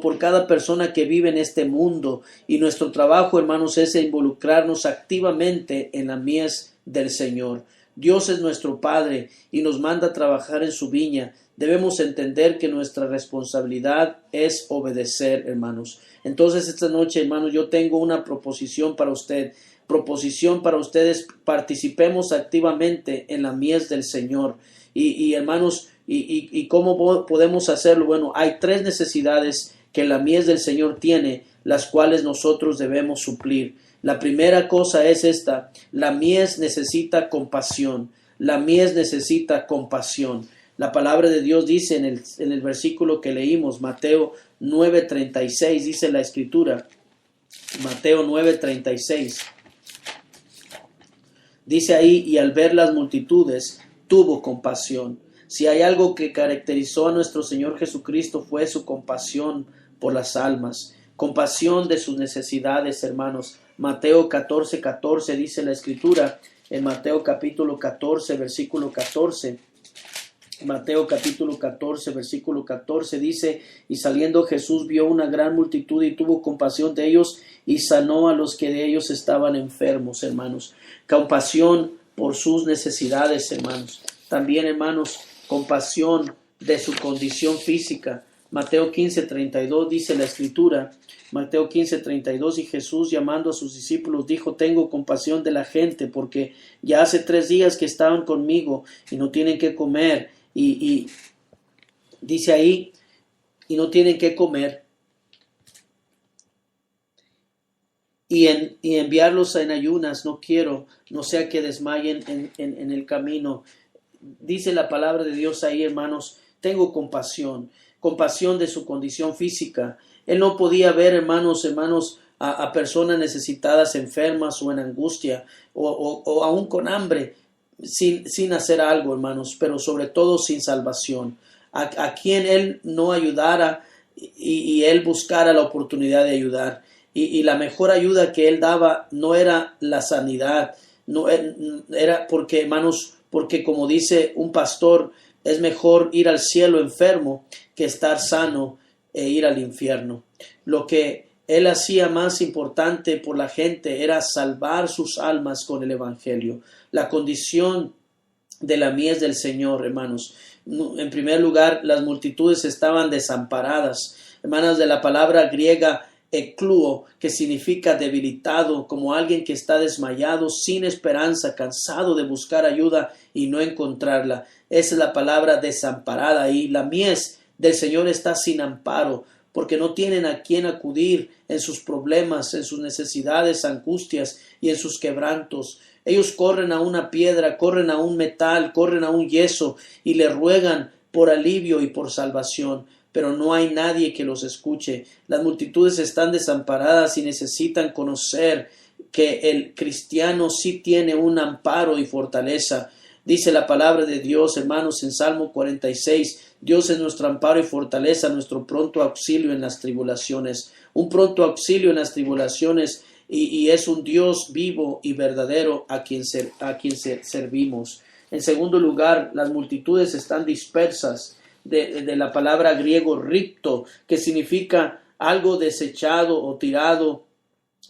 por cada persona que vive en este mundo. Y nuestro trabajo, hermanos, es involucrarnos activamente en la mies del Señor. Dios es nuestro Padre y nos manda a trabajar en su viña. Debemos entender que nuestra responsabilidad es obedecer, hermanos. Entonces, esta noche, hermanos, yo tengo una proposición para usted. Proposición para ustedes: participemos activamente en la mies del Señor. Y hermanos, ¿y cómo podemos hacerlo? Bueno, hay 3 necesidades que la mies del Señor tiene, las cuales nosotros debemos suplir. La primera cosa es esta: la mies necesita compasión. La mies necesita compasión. La palabra de Dios dice en el versículo que leímos, Mateo 9:36, dice la escritura, Mateo 9:36. Dice ahí: y al ver las multitudes, tuvo compasión. Si hay algo que caracterizó a nuestro Señor Jesucristo, fue su compasión por las almas, compasión de sus necesidades, hermanos. Mateo 14:14 dice la escritura, en Mateo capítulo 14, versículo 14. Mateo capítulo 14, versículo 14 dice: y saliendo Jesús vio una gran multitud y tuvo compasión de ellos y sanó a los que de ellos estaban enfermos, hermanos. Compasión por sus necesidades, hermanos. También, hermanos, compasión de su condición física. Mateo 15:32 dice la escritura, Mateo 15:32, y Jesús, llamando a sus discípulos, dijo: tengo compasión de la gente, porque ya hace 3 días que estaban conmigo y no tienen que comer. Y dice ahí, y no tienen que comer. Y enviarlos en ayunas no quiero, no sea que desmayen en el camino. Dice la palabra de Dios ahí, hermanos, tengo compasión de su condición física. Él no podía ver, hermanos, a personas necesitadas, enfermas o en angustia, o aún con hambre, sin hacer algo, hermanos, pero sobre todo sin salvación. A quien él no ayudara y él buscara la oportunidad de ayudar. Y la mejor ayuda que él daba no era la sanidad, no era porque, hermanos, porque como dice un pastor, es mejor ir al cielo enfermo que estar sano e ir al infierno. Lo que él hacía más importante por la gente era salvar sus almas con el evangelio. La condición de la mies del Señor, hermanos. En primer lugar, las multitudes estaban desamparadas. Hermanos, de la palabra griega eclúo, que significa debilitado, como alguien que está desmayado, sin esperanza, cansado de buscar ayuda y no encontrarla. Esa es la palabra desamparada, y la mies del Señor está sin amparo, porque no tienen a quién acudir en sus problemas, en sus necesidades, angustias y en sus quebrantos. Ellos corren a una piedra, corren a un metal, corren a un yeso y le ruegan por alivio y por salvación, pero no hay nadie que los escuche. Las multitudes están desamparadas y necesitan conocer que el cristiano sí tiene un amparo y fortaleza. Dice la palabra de Dios, hermanos, en Salmo 46, Dios es nuestro amparo y fortaleza, nuestro pronto auxilio en las tribulaciones. Un pronto auxilio en las tribulaciones, y es un Dios vivo y verdadero a quien servimos. En segundo lugar, las multitudes están dispersas. De la palabra griego ripto, que significa algo desechado o tirado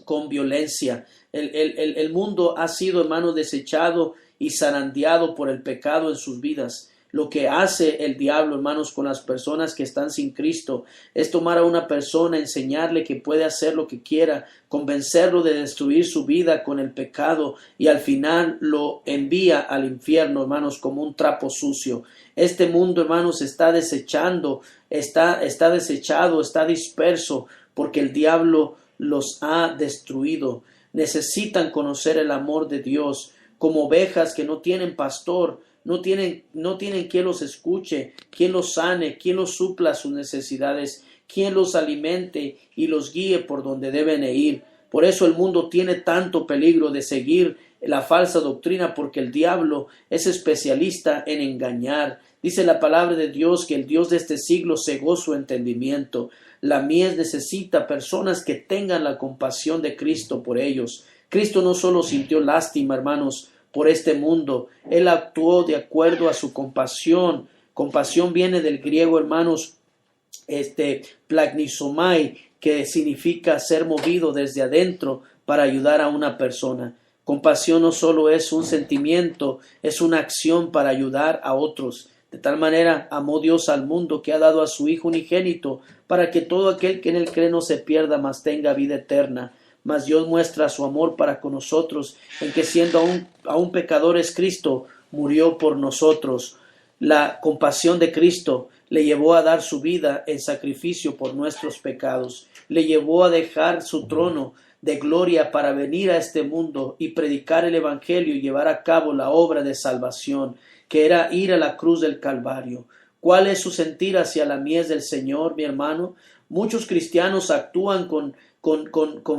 con violencia. El mundo ha sido, hermanos, desechado y zarandeado por el pecado en sus vidas. Lo que hace el diablo, hermanos, con las personas que están sin Cristo es tomar a una persona, enseñarle que puede hacer lo que quiera, convencerlo de destruir su vida con el pecado, y al final lo envía al infierno, hermanos, como un trapo sucio. Este mundo, hermanos, está desechado, está disperso, porque el diablo los ha destruido. Necesitan conocer el amor de Dios, como ovejas que no tienen pastor. No tienen quien los escuche, quien los sane, quien los supla sus necesidades, quien los alimente y los guíe por donde deben ir. Por eso el mundo tiene tanto peligro de seguir la falsa doctrina, porque el diablo es especialista en engañar. Dice la palabra de Dios que el Dios de este siglo cegó su entendimiento. La mies necesita personas que tengan la compasión de Cristo por ellos. Cristo no solo sintió lástima, hermanos, por este mundo. Él actuó de acuerdo a su compasión. Compasión viene del griego, hermanos, plagnisomai, que significa ser movido desde adentro para ayudar a una persona. Compasión no solo es un sentimiento, es una acción para ayudar a otros. De tal manera amó Dios al mundo, que ha dado a su Hijo unigénito, para que todo aquel que en él cree no se pierda, mas tenga vida eterna. Mas Dios muestra su amor para con nosotros, en que siendo aún pecadores, Cristo murió por nosotros. La compasión de Cristo le llevó a dar su vida en sacrificio por nuestros pecados. Le llevó a dejar su trono de gloria para venir a este mundo y predicar el evangelio y llevar a cabo la obra de salvación, que era ir a la cruz del Calvario. ¿Cuál es su sentir hacia la mies del Señor, mi hermano? Muchos cristianos actúan con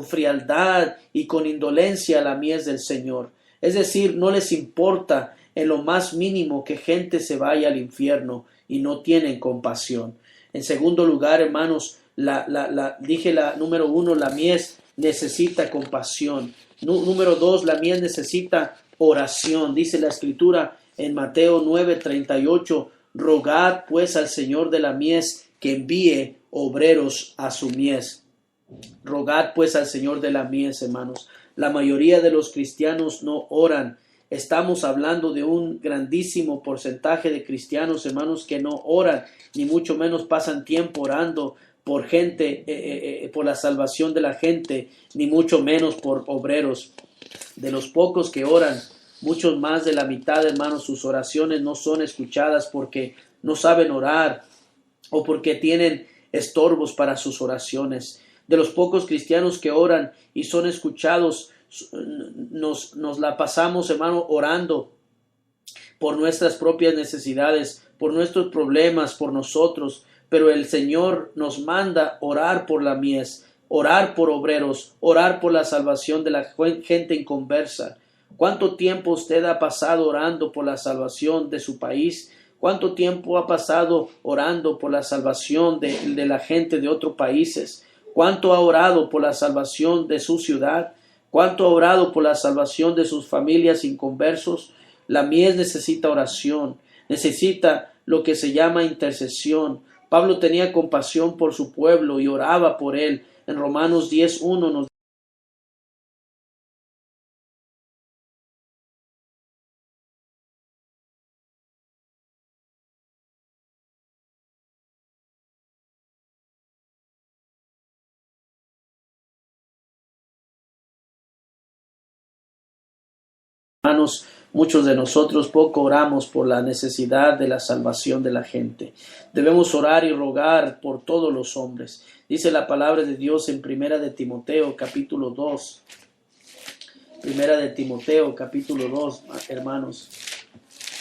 frialdad y con indolencia a la mies del Señor. Es decir, no les importa en lo más mínimo que gente se vaya al infierno, y no tienen compasión. En segundo lugar, hermanos, número 1, la mies necesita compasión. Número 2, la mies necesita oración. Dice la Escritura en Mateo 9:38, rogad pues al Señor de la mies que envíe obreros a su mies. Rogad pues al Señor de la mies, hermanos. La mayoría de los cristianos no oran. estamos hablando de un grandísimo porcentaje de cristianos, hermanos, que no oran, ni mucho menos pasan tiempo orando por gente, por la salvación de la gente, ni mucho menos por obreros. De los pocos que oran, muchos más de la mitad, hermanos, sus oraciones no son escuchadas porque no saben orar o porque tienen estorbos para sus oraciones. De los pocos cristianos que oran y son escuchados, nos la pasamos, hermano, orando por nuestras propias necesidades, por nuestros problemas, por nosotros. Pero el Señor nos manda orar por la mies, orar por obreros, orar por la salvación de la gente inconversa. ¿Cuánto tiempo usted ha pasado orando por la salvación de su país? ¿Cuánto tiempo ha pasado orando por la salvación de la gente de otros países? ¿Cuánto ha orado por la salvación de su ciudad? ¿Cuánto ha orado por la salvación de sus familias inconversos? La mies necesita oración, necesita lo que se llama intercesión. Pablo tenía compasión por su pueblo y oraba por él. En Romanos 10:1 nos hermanos, muchos de nosotros poco oramos por la necesidad de la salvación de la gente. Debemos orar y rogar por todos los hombres. Dice la palabra de Dios en Primera de Timoteo, capítulo 2. Primera de Timoteo, capítulo 2, hermanos.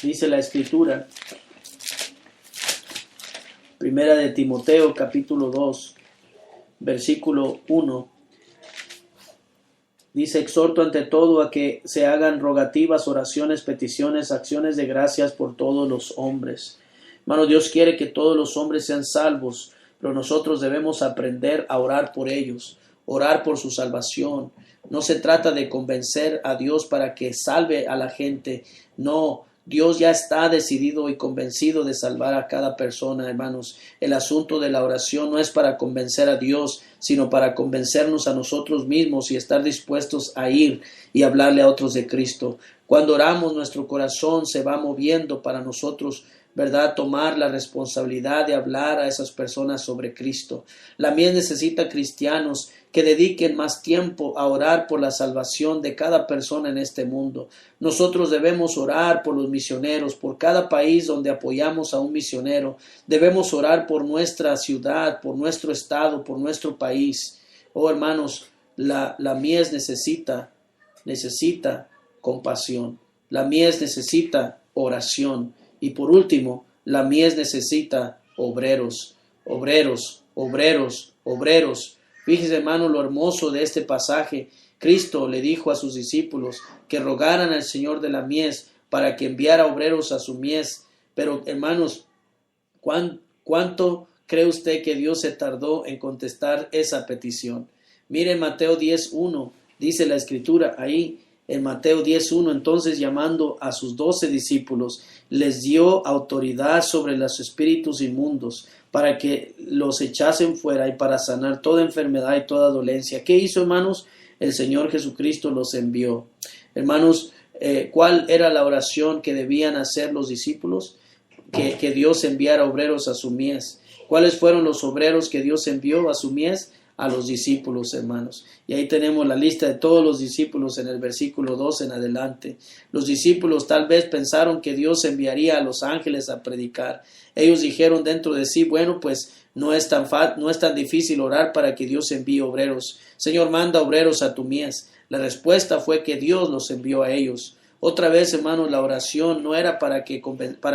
Dice la Escritura. Primera de Timoteo, capítulo 2, versículo 1. Dice, exhorto ante todo a que se hagan rogativas, oraciones, peticiones, acciones de gracias por todos los hombres. Hermano, Dios quiere que todos los hombres sean salvos, pero nosotros debemos aprender a orar por ellos, orar por su salvación. No se trata de convencer a Dios para que salve a la gente. No, Dios ya está decidido y convencido de salvar a cada persona, hermanos. El asunto de la oración no es para convencer a Dios, sino para convencernos a nosotros mismos y estar dispuestos a ir y hablarle a otros de Cristo. Cuando oramos, nuestro corazón se va moviendo para nosotros, ¿verdad?, tomar la responsabilidad de hablar a esas personas sobre Cristo. La mies necesita cristianos que dediquen más tiempo a orar por la salvación de cada persona en este mundo. Nosotros debemos orar por los misioneros, por cada país donde apoyamos a un misionero. Debemos orar por nuestra ciudad, por nuestro estado, por nuestro país. Oh, hermanos, la mies necesita compasión. La mies necesita oración. Y por último, la mies necesita obreros. Fíjese, hermano, lo hermoso de este pasaje. Cristo le dijo a sus discípulos que rogaran al Señor de la mies para que enviara obreros a su mies. Pero, hermanos, ¿cuánto cree usted que Dios se tardó en contestar esa petición? Mire Mateo 10:1, dice la Escritura ahí. En Mateo 10:1, entonces llamando a sus 12 discípulos, les dio autoridad sobre los espíritus inmundos para que los echasen fuera y para sanar toda enfermedad y toda dolencia. ¿Qué hizo, hermanos? El Señor Jesucristo los envió. Hermanos, ¿cuál era la oración que debían hacer los discípulos? Que Dios enviara obreros a su mies. ¿Cuáles fueron los obreros que Dios envió a su mies? A los discípulos, hermanos. Y ahí tenemos la lista de todos los discípulos en el versículo 2 en adelante. Los discípulos tal vez pensaron que Dios enviaría a los ángeles a predicar. Ellos dijeron dentro de sí, bueno, pues no es tan difícil orar para que Dios envíe obreros. Señor, manda obreros a tu mies. La respuesta fue que Dios los envió a ellos. Otra vez, hermanos, la oración no era para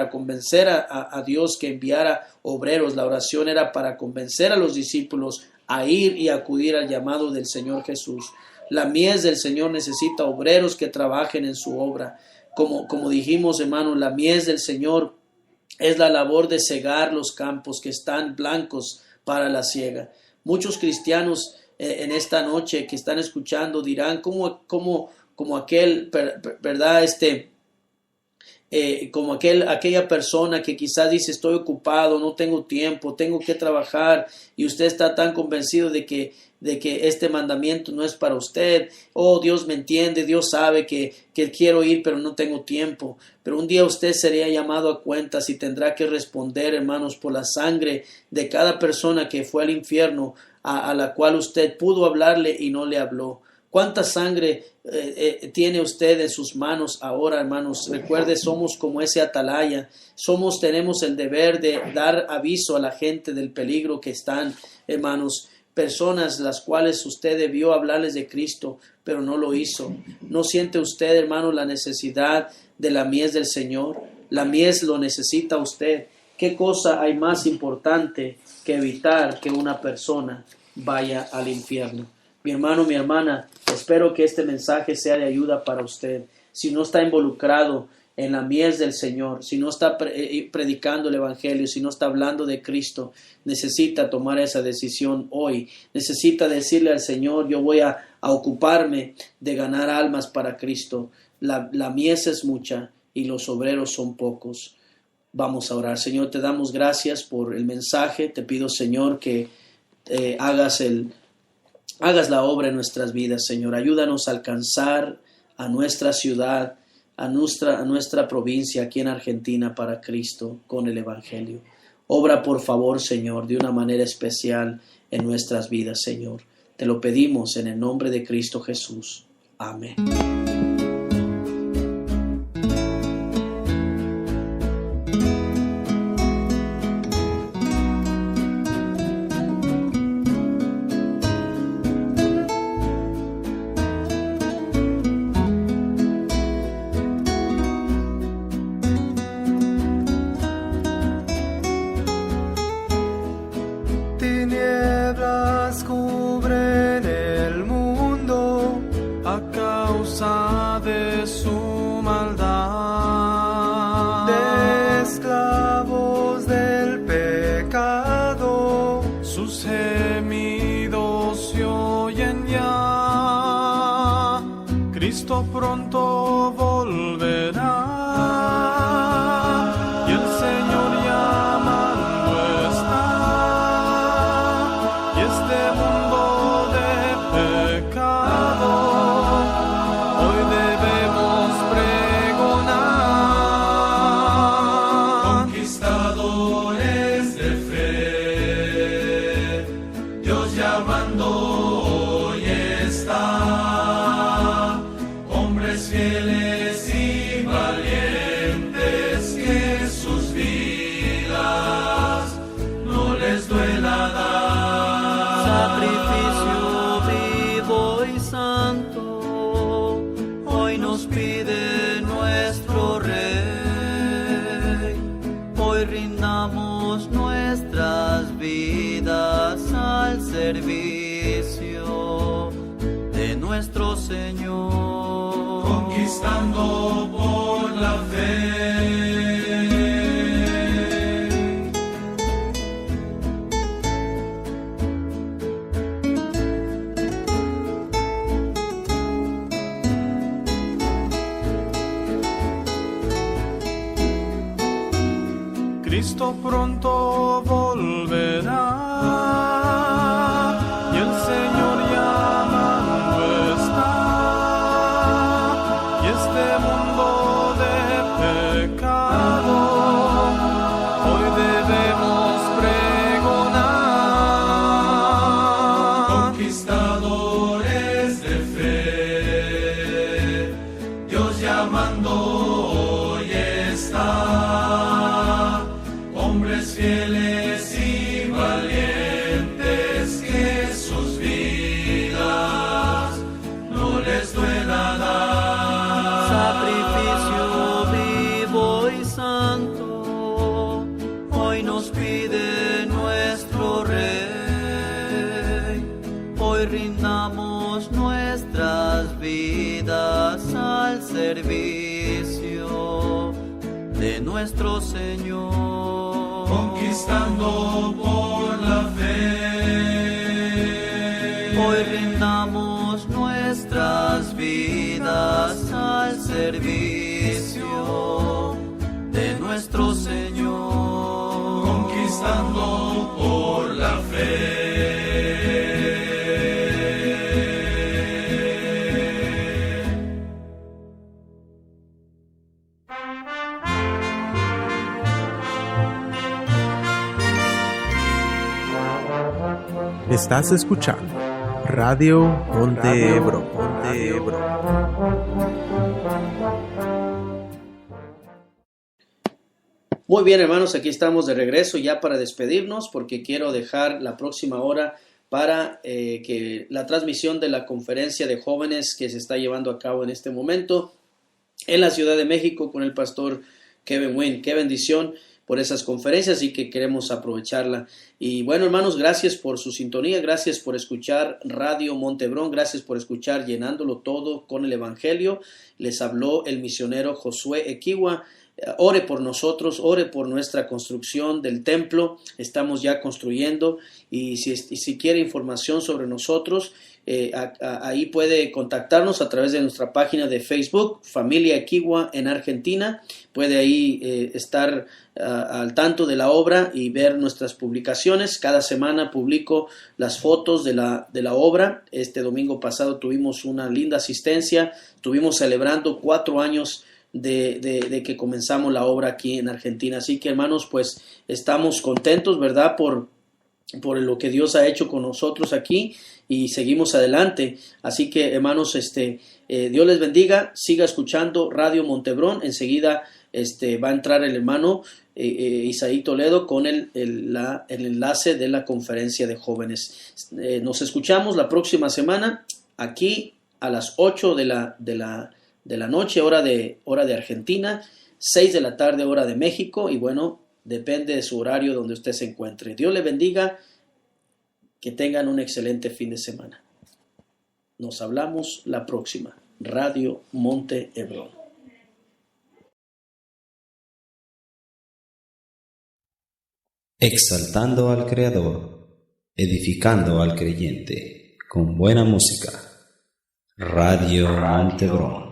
convencer a Dios que enviara obreros. La oración era para convencer a los discípulos a ir y acudir al llamado del Señor Jesús. La mies del Señor necesita obreros que trabajen en su obra. Como dijimos, hermanos, la mies del Señor es la labor de cegar los campos que están blancos para la siega. Muchos cristianos en esta noche que están escuchando dirán, como aquel, ¿verdad? Como aquella persona que quizás dice, estoy ocupado, no tengo tiempo, tengo que trabajar, y usted está tan convencido de que de que este mandamiento no es para usted. Oh, Dios me entiende, Dios sabe que quiero ir, pero no tengo tiempo. Pero un día usted sería llamado a cuentas y tendrá que responder, hermanos, por la sangre de cada persona que fue al infierno, a la cual usted pudo hablarle y no le habló. ¿Cuánta sangre tiene usted en sus manos ahora, hermanos? Recuerde, somos como ese atalaya. Tenemos el deber de dar aviso a la gente del peligro que están, hermanos. Personas las cuales usted debió hablarles de Cristo, pero no lo hizo. ¿No siente usted, hermano, la necesidad de la mies del Señor? La mies lo necesita usted. ¿Qué cosa hay más importante que evitar que una persona vaya al infierno? Mi hermano, mi hermana, espero que este mensaje sea de ayuda para usted. Si no está involucrado en la mies del Señor, si no está predicando el Evangelio, si no está hablando de Cristo, necesita tomar esa decisión hoy. Necesita decirle al Señor, yo voy a ocuparme de ganar almas para Cristo. La mies es mucha y los obreros son pocos. Vamos a orar. Señor, te damos gracias por el mensaje. Te pido, Señor, que hagas la obra en nuestras vidas, Señor. Ayúdanos a alcanzar a nuestra ciudad, a nuestra provincia aquí en Argentina para Cristo con el Evangelio. Obra, por favor, Señor, de una manera especial en nuestras vidas, Señor. Te lo pedimos en el nombre de Cristo Jesús. Amén. Tinieblas cubren el mundo a causa de su maldad. De esclavos del pecado, sus gemidos se oyen ya. Cristo pronto volverá. Y el Señor llamando está. Y este mundo de pecado hoy debemos pregonar. Conquistadores de fe, Dios llamando hoy está. Hombres fieles y valientes, que sus vidas no les duela dar. Sacrificio vivo y santo, hoy nos pide nuestro Rey. Hoy rindamos nuestras vidas al servicio de nuestro Señor. Conquistando por la fe. Cristo pronto volverá. Y el Señor llamando está. Y este mundo de pecado hoy debemos pregonar. Conquistadores de fe, Dios llamando hoy está. Hombres fieles y valientes, que sus vidas no les duela dar. Sacrificio vivo y santo, hoy nos pide nuestro Rey. Hoy rindamos nuestras vidas al servicio de nuestro Señor. Conquistando por la fe. Hoy rindamos nuestras vidas al servicio de nuestro Señor. Conquistando por la fe. Estás escuchando Radio Montebro. Muy bien, hermanos, aquí estamos de regreso ya para despedirnos, porque quiero dejar la próxima hora para que la transmisión de la conferencia de jóvenes que se está llevando a cabo en este momento en la Ciudad de México con el pastor Kevin Wynn. Qué bendición por esas conferencias y que queremos aprovecharla. Y bueno, hermanos, gracias por su sintonía, gracias por escuchar Radio Montebrón, gracias por escuchar Llenándolo Todo con el Evangelio. Les habló el misionero Josué Equihua. Ore por nosotros, ore por nuestra construcción del templo. Estamos ya construyendo, y si quiere información sobre nosotros, ahí puede contactarnos a través de nuestra página de Facebook, Familia Equihua en Argentina. Puede ahí estar al tanto de la obra y ver nuestras publicaciones. Cada semana publico las fotos de la obra. Este domingo pasado tuvimos una linda asistencia, estuvimos celebrando 4 años de que comenzamos la obra aquí en Argentina. Así que, hermanos, pues estamos contentos, ¿verdad?, por lo que Dios ha hecho con nosotros aquí, y seguimos adelante. Así que, hermanos, Dios les bendiga. Siga escuchando Radio Montebrón. Enseguida va a entrar el hermano Isaí Toledo con el enlace de la conferencia de jóvenes. Nos escuchamos la próxima semana aquí a las 8 de la noche, hora de Argentina, 6 de la tarde, hora de México, y bueno, depende de su horario donde usted se encuentre. Dios le bendiga, que tengan un excelente fin de semana. Nos hablamos la próxima. Radio Monte Hebrón. Exaltando al Creador, edificando al creyente, con buena música. Radio Montebrón.